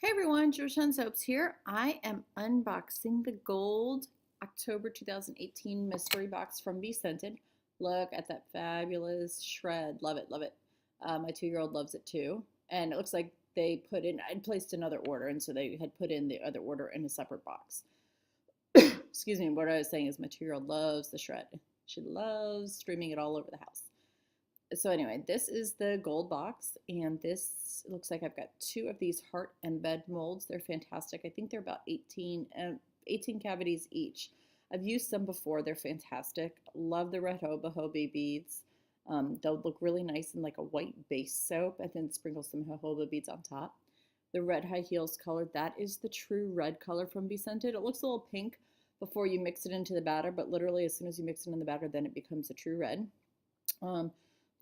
Hey everyone, Georgetown Soaps here. I am unboxing the gold October 2018 mystery box from BeScented. Look at that fabulous shred. Love it, love it. My 2-year-old loves it too. And it looks like they put in, I placed another order, and so they had put in the other order in a separate box. Excuse me, what I was saying is my 2-year-old loves the shred. She loves streaming it all over the house. So anyway, this is the gold box, and this looks like I've got 2 of these heart embed molds. They're fantastic. I think they're about 18 cavities each. I've used some before. They're fantastic. Love the red jojoba beads. They'll look really nice in like a white base soap, and then sprinkle some jojoba beads on top. The red high heels color, that is the true red color from BeScented. It looks a little pink before you mix it into the batter, but literally as soon as you mix it in the batter, then it becomes a true red.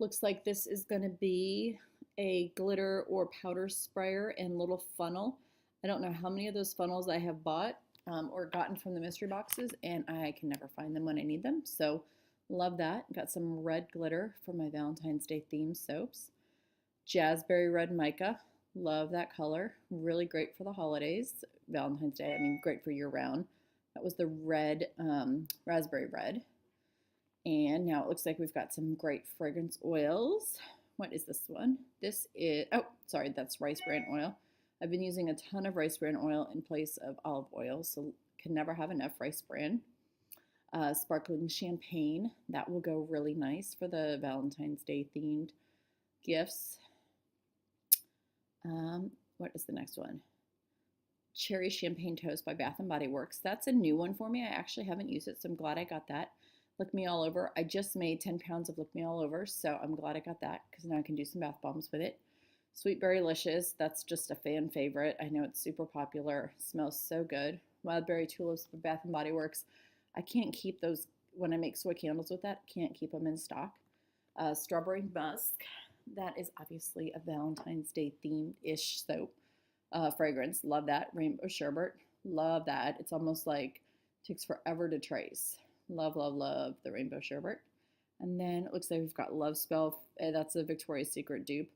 Looks like this is going to be a glitter or powder sprayer and little funnel. I don't know how many of those funnels I have bought or gotten from the mystery boxes, and I can never find them when I need them. So love that. Got some red glitter for my Valentine's Day themed soaps. Jazzberry red mica. Love that color. Really great for the holidays. Valentine's Day, I mean, great for year round. That was the red, raspberry red. And now it looks like we've got some great fragrance oils. What is this one? This is, oh, sorry, that's rice bran oil. I've been using a ton of rice bran oil in place of olive oil, so can never have enough rice bran. Sparkling champagne, that will go really nice for the Valentine's Day themed gifts. What is the next one? Cherry Champagne Toast by Bath & Body Works. That's a new one for me. I actually haven't used it, so I'm glad I got that. Look Me All Over. I just made 10 pounds of Look Me All Over, so I'm glad I got that because now I can do some bath bombs with it. Sweet Berry Licious. That's just a fan favorite. I know it's super popular. Smells so good. Wild Berry Tulips by Bath & Body Works. I can't keep those when I make soy candles with that. Can't keep them in stock. Strawberry Musk. That is obviously a Valentine's Day themed-ish soap. Fragrance. Love that. Rainbow Sherbet. Love that. It's almost like takes forever to trace. Love, love, love the Rainbow Sherbet. And then it looks like we've got Love Spell. That's a Victoria's Secret dupe.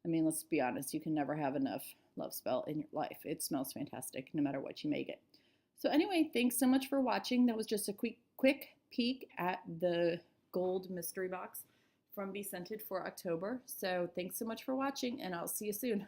I mean, let's be honest. You can never have enough Love Spell in your life. It smells fantastic no matter what you make it. So anyway, thanks so much for watching. That was just a quick peek at the gold mystery box from BeScented for October. So thanks so much for watching, and I'll see you soon.